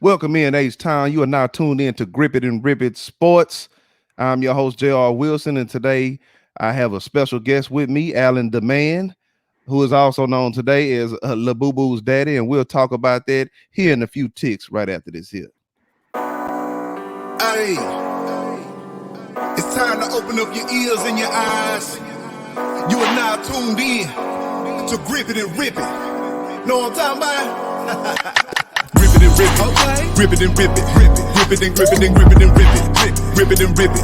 Welcome in, H-Town. You are now tuned in to Grip It and Rip It Sports. I'm your host, J.R. Wilson, and today I have a special guest with me, Alan DeMan, who is also known today as Labubu's daddy, and we'll talk about that here in a few ticks right after this here. Hey, it's time to open up your ears and your eyes. You are now tuned in to Grip It and Rip It. Know what I'm talking about? Rip it and rip it, okay. Rip it and rip it, rip it, rip it and grip it and grip it and rip it, rip it and rip it,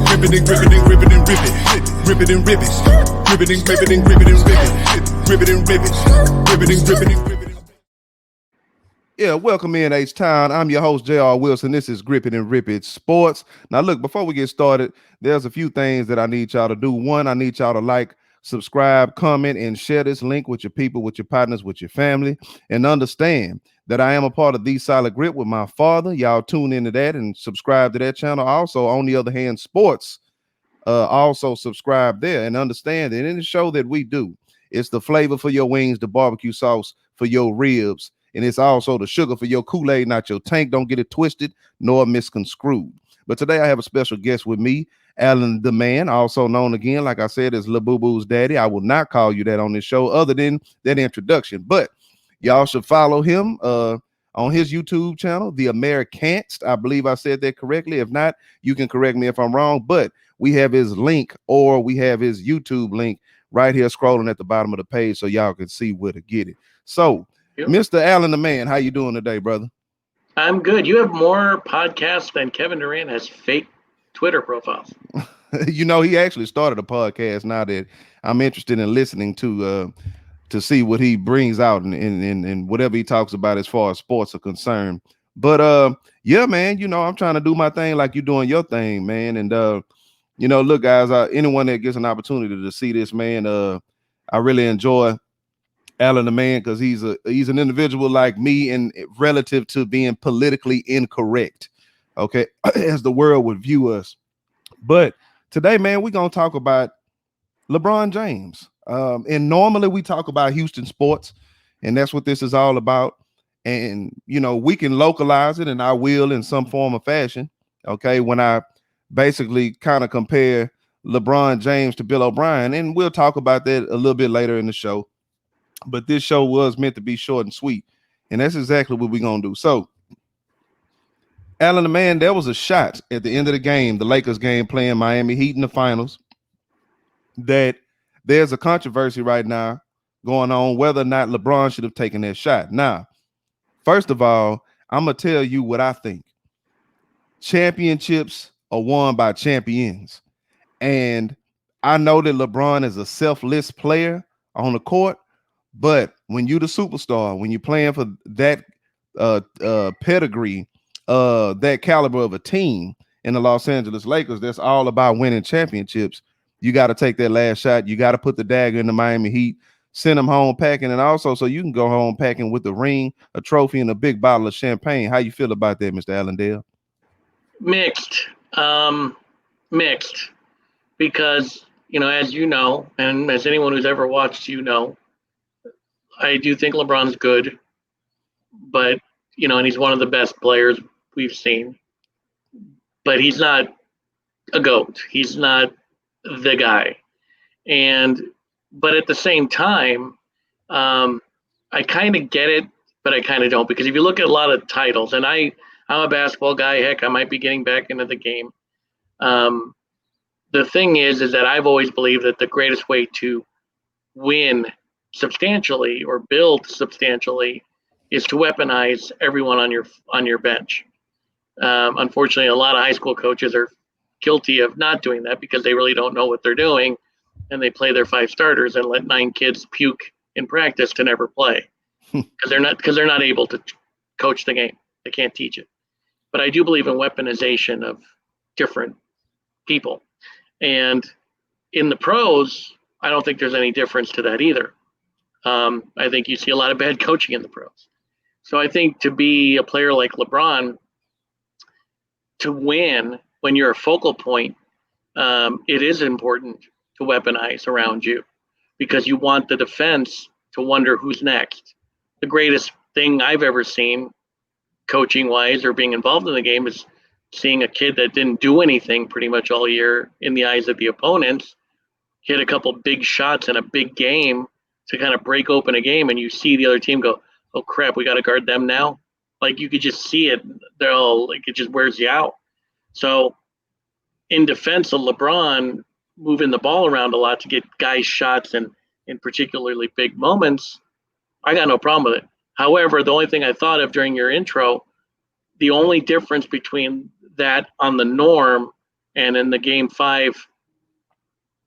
rip it and grip it and grip it and rip it, rip it and rip it, rip it and grip it and grip it and rip it, rip it and rip it, rip it and grip it and grip it. Yeah, welcome in, H-Town. I'm your host, J.R. Wilson. This is Grip It and Rip It Sports. Now, look, before we get started, there's a few things that I need y'all to do. One, I need y'all to like, subscribe, comment, and share this link with your people, with your partners, with your family, and understand that I am a part of The Solid Grip with my father. Y'all tune into that and subscribe to that channel. Also, on the other hand, sports, also subscribe there and understand that in the show that we do, it's the flavor for your wings, the barbecue sauce for your ribs, and it's also the sugar for your Kool-Aid, not your tank. Don't get it twisted nor misconstrued. But today I have a special guest with me, Alan DeMan, also known again, like I said, as Labubu's daddy. I will not call you that on this show other than that introduction. But y'all should follow him on his YouTube channel, The Americanst. I believe I said that correctly. If not, you can correct me if I'm wrong. But we have his link, or we have his YouTube link right here scrolling at the bottom of the page so y'all can see where to get it. So, Mr. Allen DeMan, how you doing today, brother? I'm good. You have more podcasts than Kevin Durant has fake Twitter profiles. You know, he actually started a podcast now that I'm interested in listening to see what he brings out and whatever he talks about as far as sports are concerned. But yeah, man, you know, I'm trying to do my thing like you're doing your thing, man. And you know, look, guys, anyone that gets an opportunity to see this, man, I really enjoy Alan DeMan because he's an individual like me and relative to being politically incorrect, okay, as the world would view us. But today, man, we're gonna talk about LeBron James. And normally we talk about Houston sports, and that's what this is all about. And you know, we can localize it, and I will in some form or fashion. Okay, when I basically kind of compare LeBron James to Bill O'Brien, and we'll talk about that a little bit later in the show. But this show was meant to be short and sweet, and that's exactly what we're gonna do. So, Alan, the man, there was a shot at the end of the game, the Lakers game, playing Miami Heat in the finals, that there's a controversy right now going on whether or not LeBron should have taken that shot. Now, first of all, I'm gonna tell you what I think. Championships are won by champions, and I know that LeBron is a selfless player on the court. But when you're the superstar, when you're playing for that pedigree, that caliber of a team in the Los Angeles Lakers, that's all about winning championships. You got to take that last shot. You got to put the dagger in the Miami Heat, send them home packing, and also so you can go home packing with a ring, a trophy, and a big bottle of champagne. How you feel about that, Mr. Allendale? Mixed. Mixed. Because, as you know, and as anyone who's ever watched, I do think LeBron's good, but and he's one of the best players we've seen. But he's not a GOAT. He's not the guy. But at the same time, I kind of get it, but I kind of don't, because if you look at a lot of titles, and I'm a basketball guy, heck, I might be getting back into the game. The thing is that I've always believed that the greatest way to win substantially or build substantially is to weaponize everyone on your bench. Unfortunately, a lot of high school coaches are guilty of not doing that because they really don't know what they're doing, and they play their 5 starters and let 9 kids puke in practice to never play because they're not able to coach the game. They can't teach it. But I do believe in weaponization of different people, and in the pros, I don't think there's any difference to that either. I think you see a lot of bad coaching in the pros. So I think to be a player like LeBron, to win when you're a focal point, it is important to weaponize around you because you want the defense to wonder who's next. The greatest thing I've ever seen coaching wise or being involved in the game, is seeing a kid that didn't do anything pretty much all year in the eyes of the opponents hit a couple big shots in a big game to kind of break open a game, and you see the other team go, "Oh crap, we got to guard them now." Like you could just see it. They're all like, it just wears you out. So in defense of LeBron moving the ball around a lot to get guys shots and in particularly big moments, I got no problem with it. However, the only thing I thought of during your intro, the only difference between that on the norm and in the game 5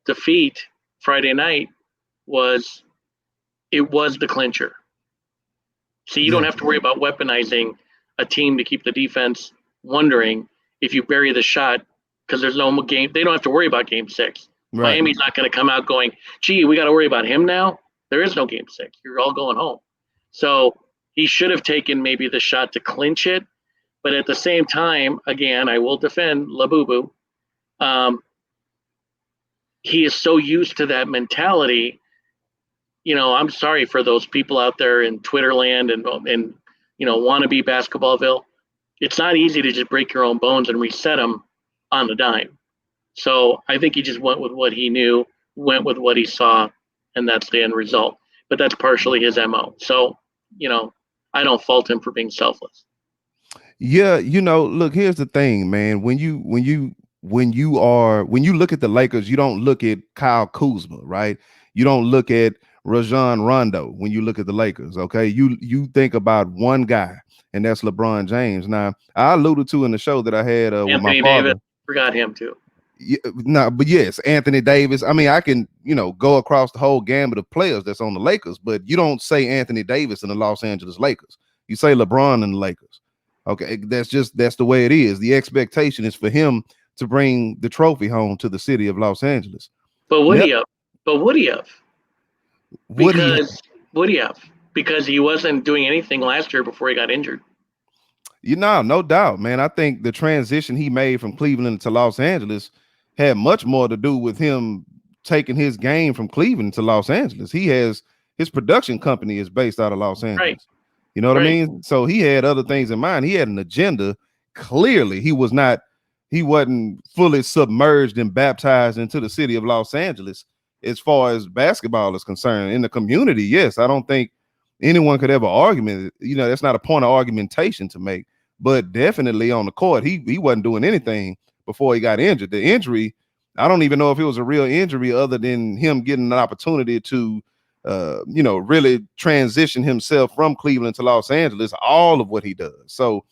defeat Friday night was it was the clincher. So you don't Yeah. have to worry about weaponizing a team to keep the defense wondering if you bury the shot, because there's no game. They don't have to worry about game 6. Right. Miami's not going to come out going, gee, we got to worry about him now. There is no game 6. You're all going home. So he should have taken maybe the shot to clinch it. But at the same time, again, I will defend Labubu. He is so used to that mentality. I'm sorry for those people out there in Twitter land and wannabe Basketballville. It's not easy to just break your own bones and reset them on the dime. So I think he just went with what he knew, went with what he saw, and that's the end result. But that's partially his MO. So, I don't fault him for being selfless. Yeah, look, here's the thing, man. When you look at the Lakers, you don't look at Kyle Kuzma, right? You don't look at Rajon Rondo when you look at the Lakers, okay? You think about one guy, and that's LeBron James. Now, I alluded to in the show that I had with my Anthony father. Davis, forgot him too. Yeah, no, but yes, Anthony Davis. I mean, I can, go across the whole gamut of players that's on the Lakers, but you don't say Anthony Davis in the Los Angeles Lakers. You say LeBron in the Lakers. Okay, that's the way it is. The expectation is for him to bring the trophy home to the city of Los Angeles. But would Yep. he have? But would he have? Would he? Would he have? Because he wasn't doing anything last year before he got injured. No doubt, man. I think the transition he made from Cleveland to Los Angeles had much more to do with him taking his game from Cleveland to Los Angeles. His production company is based out of Los Angeles. Right. You know what I Right. mean? So he had other things in mind. He had an agenda. Clearly, he wasn't fully submerged and baptized into the city of Los Angeles as far as basketball is concerned. In the community, yes, I don't think anyone could ever argue. That's not a point of argumentation to make. But definitely on the court, he wasn't doing anything before he got injured. The injury, I don't even know if it was a real injury other than him getting an opportunity to really transition himself from Cleveland to Los Angeles, all of what he does. So,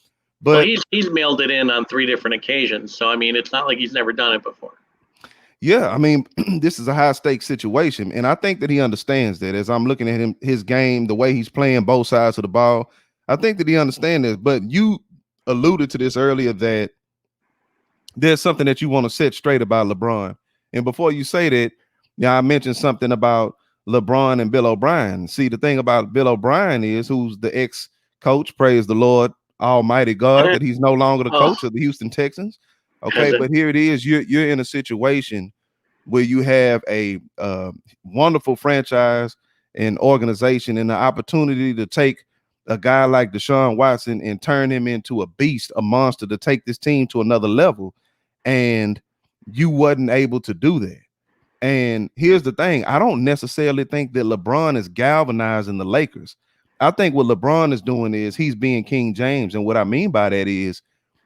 but well, he's mailed it in on 3 different occasions. So I mean, it's not like he's never done it before. yeah, I mean, this is a high stakes situation, and I think that he understands that. As I'm looking at his game, the way he's playing both sides of the ball, I think that he understands this. But you alluded to this earlier that there's something that you want to set straight about LeBron. And before you say that, I mentioned something about LeBron and Bill O'Brien. See, the thing about Bill O'Brien is, who's the ex-coach, praise the Lord Almighty God, that he's no longer the coach of the Houston Texans. Okay, but here it is. You're in a situation where you have a wonderful franchise and organization and the opportunity to take a guy like Deshaun Watson and turn him into a beast, a monster, to take this team to another level. And you wasn't able to do that. And here's the thing. I don't necessarily think that LeBron is galvanizing the Lakers. I think what LeBron is doing is he's being King James. And what I mean by that is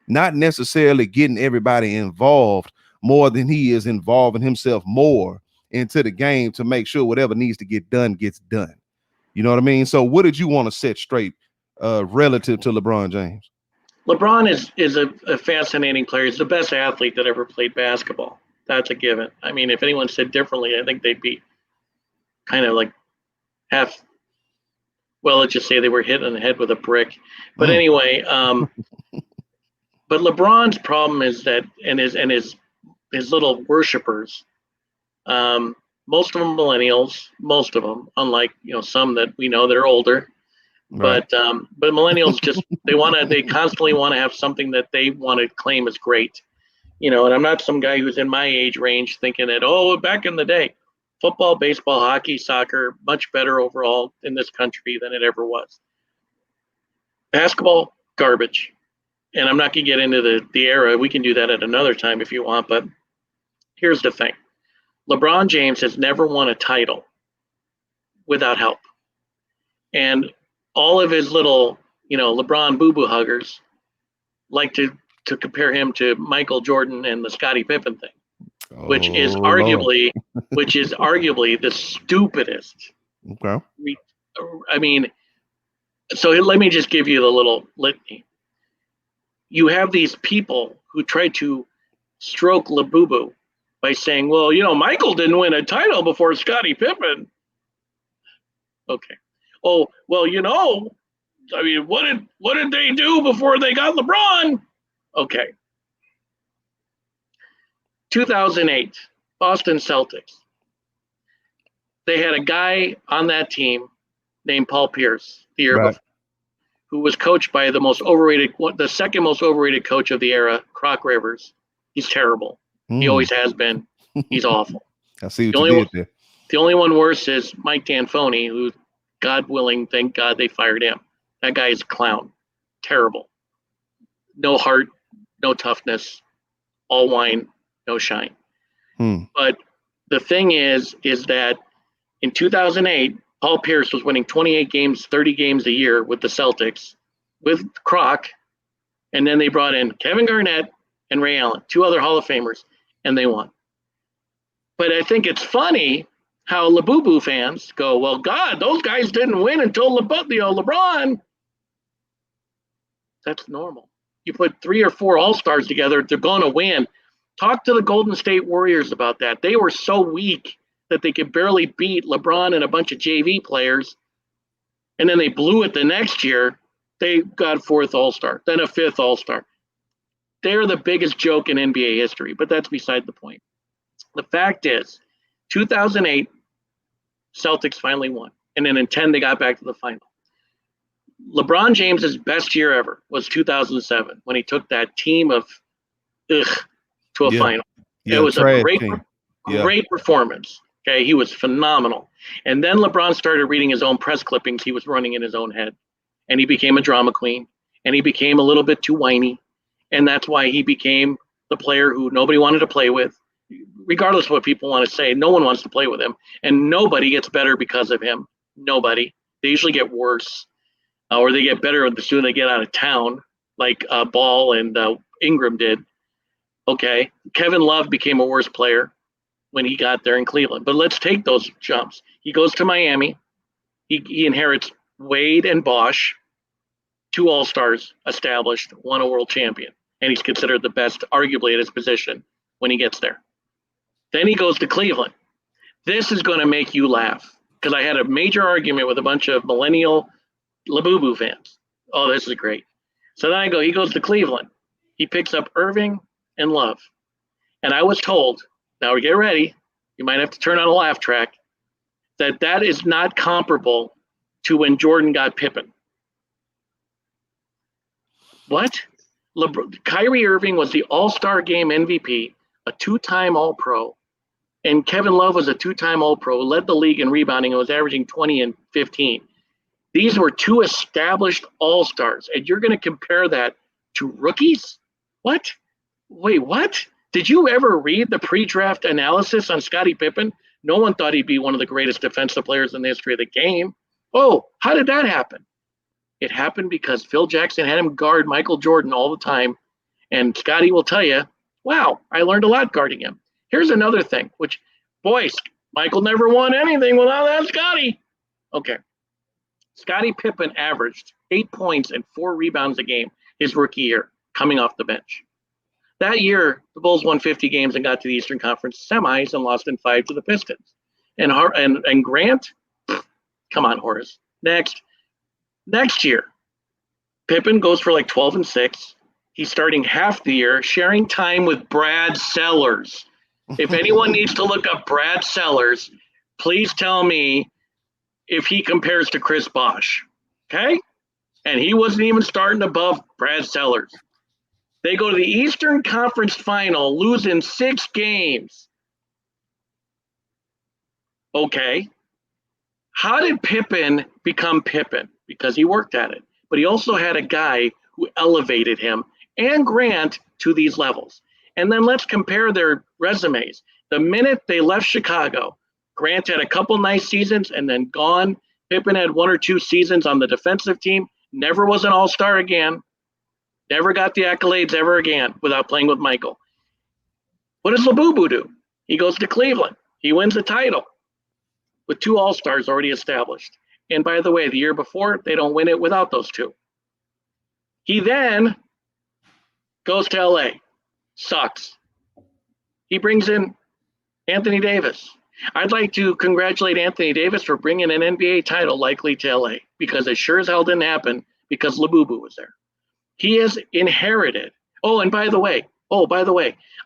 not necessarily getting everybody involved more than he is involving himself more into the game to make sure whatever needs to get done gets done. You know what I mean? So what did you want to set straight relative to LeBron James? LeBron is a fascinating player. He's the best athlete that ever played basketball. That's a given. I mean, if anyone said differently, I think they'd be kind of like half. Well, let's just say they were hit on the head with a brick. But anyway, but LeBron's problem is that, and his little worshipers, most of them millennials, most of them, unlike some that we know that are older. Right. But millennials they constantly want to have something that they want to claim as great. And I'm not some guy who's in my age range thinking that, back in the day, football, baseball, hockey, soccer, much better overall in this country than it ever was. Basketball garbage. And I'm not going to get into the era. We can do that at another time if you want. But here's the thing. LeBron James has never won a title without help. And all of his little, LeBron boo-boo huggers like to compare him to Michael Jordan and the Scottie Pippen thing, which is Oh Lord. arguably the stupidest. Okay. I mean, so let me just give you the little litany. You have these people who try to stroke Labubu by saying, well, Michael didn't win a title before Scottie Pippen. Okay. Oh, well, I mean, what did they do before they got LeBron? Okay. 2008, Boston Celtics. They had a guy on that team named Paul Pierce the year Right. before, who was coached by the second most overrated coach of the era, Croc Rivers. He's terrible. He Mm. always has been. He's awful. I see what The you only one, did there. the only one worse is Mike D'Antoni, who, God willing, thank God they fired him. That guy is a clown. Terrible. No heart, no toughness, all wine, no shine. Hmm. But the thing is that in 2008, Paul Pierce was winning 28 games, 30 games a year with the Celtics, with Croc, and then they brought in Kevin Garnett and Ray Allen, two other Hall of Famers, and they won. But I think it's funny how Labubu fans go, well, God, those guys didn't win until LeBron. That's normal. You put 3 or 4 All-Stars together, they're going to win. Talk to the Golden State Warriors about that. They were so weak that they could barely beat LeBron and a bunch of JV players. And then they blew it the next year. They got 4th All-Star, then a 5th All-Star. They're the biggest joke in NBA history, but that's beside the point. The fact is, 2008, Celtics finally won. And then in 10, they got back to the final. LeBron James's best year ever was 2007 when he took that team of to a Yeah. final. It Yeah. was a Trash team. Yeah. great performance. Okay, he was phenomenal. And then LeBron started reading his own press clippings he was running in his own head. And he became a drama queen. And he became a little bit too whiny. And that's why he became the player who nobody wanted to play with. Regardless of what people want to say, no one wants to play with him. And nobody gets better because of him. Nobody. They usually get worse. Or they get better the sooner they get out of town, like Ball and Ingram did. Okay, Kevin Love became a worse player when he got there in Cleveland. But let's take those jumps. He goes to Miami. He inherits Wade and Bosh, 2 All-Stars established, 1 a world champion. And he's considered the best, arguably, at his position when he gets there. Then he goes to Cleveland. This is going to make you laugh because I had a major argument with a bunch of millennial Labubu fans. Oh, this is great. So then he goes to Cleveland. He picks up Irving and Love. And I was told, now get ready, you might have to turn on a laugh track, that is not comparable to when Jordan got Pippen. What? Kyrie Irving was the All-Star Game MVP, a 2-time All-Pro, and Kevin Love was a 2-time All-Pro, led the league in rebounding and was averaging 20 and 15. These were 2 established All-Stars, and you're going to compare that to rookies? What? Wait, what? Did you ever read the pre-draft analysis on Scottie Pippen? No one thought he'd be one of the greatest defensive players in the history of the game. Oh, how did that happen? It happened because Phil Jackson had him guard Michael Jordan all the time, and Scottie will tell you, wow, I learned a lot guarding him. Here's another thing, which, boys, Michael never won anything without that Scottie. Okay. Scottie Pippen averaged 8 points and 4 rebounds a game his rookie year, coming off the bench. That year, the Bulls won 50 games and got to the Eastern Conference semis and lost in 5 to the Pistons. And Grant, come on, Horace. Next year, Pippen goes for like 12 and 6. He's starting half the year, sharing time with Brad Sellers. If anyone needs to look up Brad Sellers, please tell me if he compares to Chris Bosh, okay? And he wasn't even starting above Brad Sellers. They go to the Eastern Conference Final, lose in 6 games. Okay. How did Pippen become Pippen? Because he worked at it. But he also had a guy who elevated him and Grant to these levels. And then let's compare their resumes. The minute they left Chicago, Grant had a couple nice seasons and then gone. Pippen had 1 or 2 seasons on the defensive team, never was an all-star again, never got the accolades ever again without playing with Michael. What does Labubu do? He goes to Cleveland. He wins the title with 2 all-stars already established. And by the way, the year before, they don't win it without those 2. He then goes to LA. Sucks. He brings in Anthony Davis. I'd like to congratulate Anthony Davis for bringing an NBA title likely to LA, because it sure as hell didn't happen because Labubu was there. He has inherited. Oh, and by the way,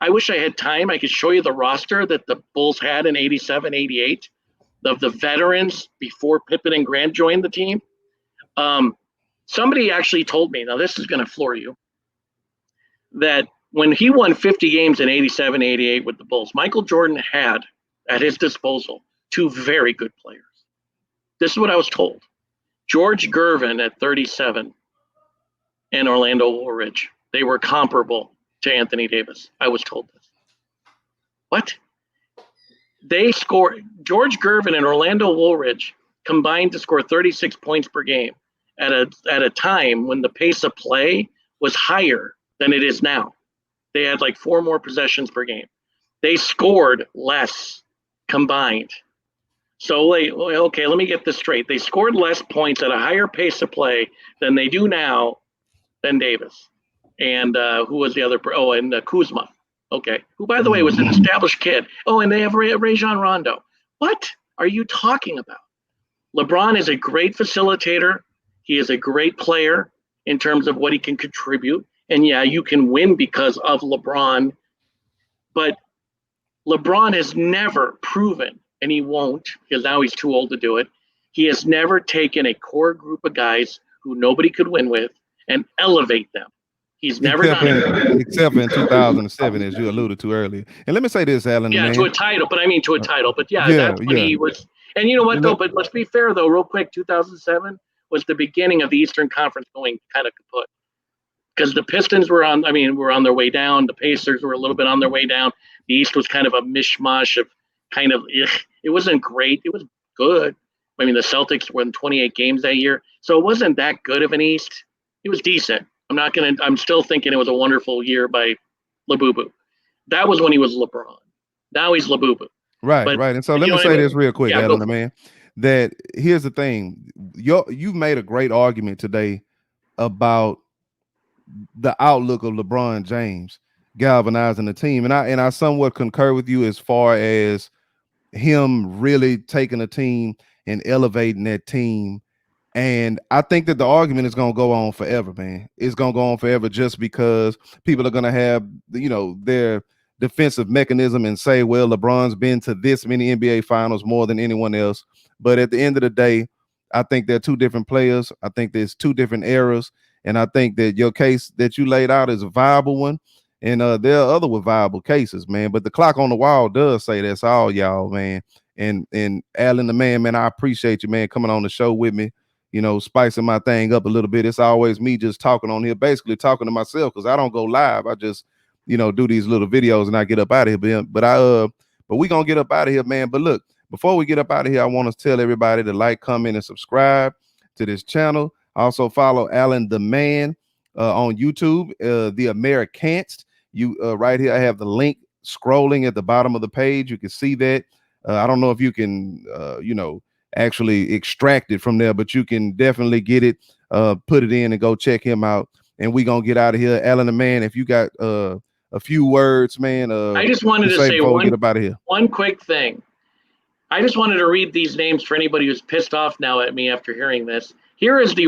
I wish I had time. I could show you the roster that the Bulls had in 87, 88, of the veterans before Pippen and Grant joined the team. Somebody actually told me, now this is going to floor you, that when he won 50 games in 87, 88 with the Bulls, Michael Jordan had at his disposal 2 very good players. This is what I was told. George Gervin at 37 and Orlando Woolridge. They were comparable to Anthony Davis. I was told this. What? They scored, George Gervin and Orlando Woolridge combined to score 36 points per game at a time when the pace of play was higher than it is now. They had like 4 more possessions per game. They scored less combined. So, okay, let me get this straight. They scored less points at a higher pace of play than they do now than Davis. And who was the other? Oh, and Kuzma. Okay, who, by the way, was an established kid. Oh, and they have Rajon Rondo. What are you talking about? LeBron is a great facilitator. He is a great player in terms of what he can contribute. And yeah, you can win because of LeBron. But LeBron has never proven, and he won't because now he's too old to do it. He has never taken a core group of guys who nobody could win with and elevate them. He's never done it. Except in 2007, as you alluded to earlier. And let me say this, Alan, yeah, man. to a title, but I mean to a title. But yeah, that's when he was. And you know what, though? But let's be fair, though, real quick. 2007 was the beginning of the Eastern Conference going kind of kaput. Because the Pistons were on their way down. The Pacers were a little bit on their way down. The East was kind of a mishmash of kind of, it wasn't great. It was good. I mean, the Celtics won 28 games that year. So it wasn't that good of an East. It was decent. I'm still thinking it was a wonderful year by Labubu. That was when he was LeBron. Now he's Labubu. Right. And so let me say this real quick, Alan, man, that here's the thing. You've made a great argument today about the outlook of LeBron James galvanizing the team. And I somewhat concur with you as far as him really taking a team and elevating that team. And I think that the argument is going to go on forever, man. It's going to go on forever just because people are going to have, their defensive mechanism and say, well, LeBron's been to this many NBA finals more than anyone else. But at the end of the day, I think they're 2 different players. I think there's 2 different eras. And I think that your case that you laid out is a viable one. And there are other viable cases, man. But the clock on the wall does say that's all, y'all, man. And Alan, the man, I appreciate you, man, coming on the show with me. Spicing my thing up a little bit. It's always me just talking on here, basically talking to myself because I don't go live. I just, do these little videos and I get up out of here. But we gonna get up out of here, man. But look, before we get up out of here, I want to tell everybody to like, comment, and subscribe to this channel. Also follow Alan the Man on YouTube, the Americanst. You right here, I have the link scrolling at the bottom of the page. You can see that. I don't know if you can, actually extract it from there, but you can definitely get it, put it in and go check him out. And we gonna get out of here. Alan the Man, if you got a few words, man. I just wanted to say one quick thing. I just wanted to read these names for anybody who's pissed off now at me after hearing this. Here is the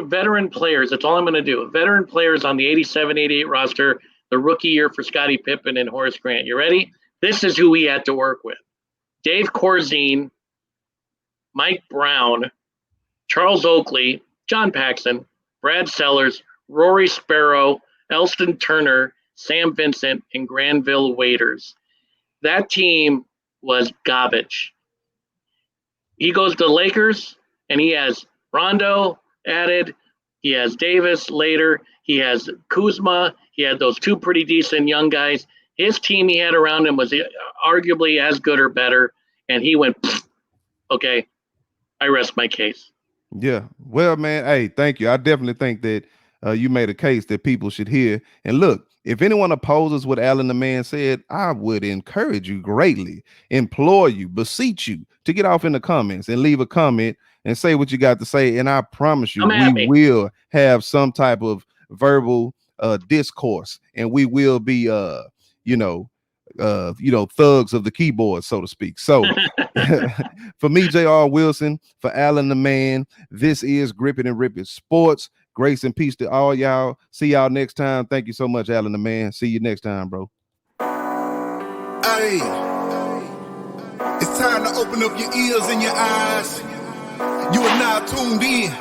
veteran players. That's all I'm going to do. Veteran players on the 87-88 roster, the rookie year for Scottie Pippen and Horace Grant. You ready? This is who we had to work with. Dave Corzine, Mike Brown, Charles Oakley, John Paxson, Brad Sellers, Rory Sparrow, Elston Turner, Sam Vincent, and Granville Waiters. That team was garbage. He goes to Lakers, and he has Rondo added, He has Davis later. He has Kuzma. He had those two pretty decent young guys. His team he had around him was arguably as good or better, and he went, okay, I rest my case. Yeah. Well, man, hey, thank you. I definitely think that you made a case that people should hear. And look, if anyone opposes what Alan the man said, I would encourage you greatly, implore you, beseech you to get off in the comments and leave a comment and say what you got to say. And I promise you, I'm we happy. will have some type of verbal discourse, and we will be you know, thugs of the keyboard, so to speak. So for me, J.R. Wilson, for Alan the man, this is Gripping and Ripping Sports. Grace and peace to all y'all. See y'all next time. Thank you so much, Alan the man. See you next time, bro. Hey, it's time to open up your ears and your eyes. You are now tuned in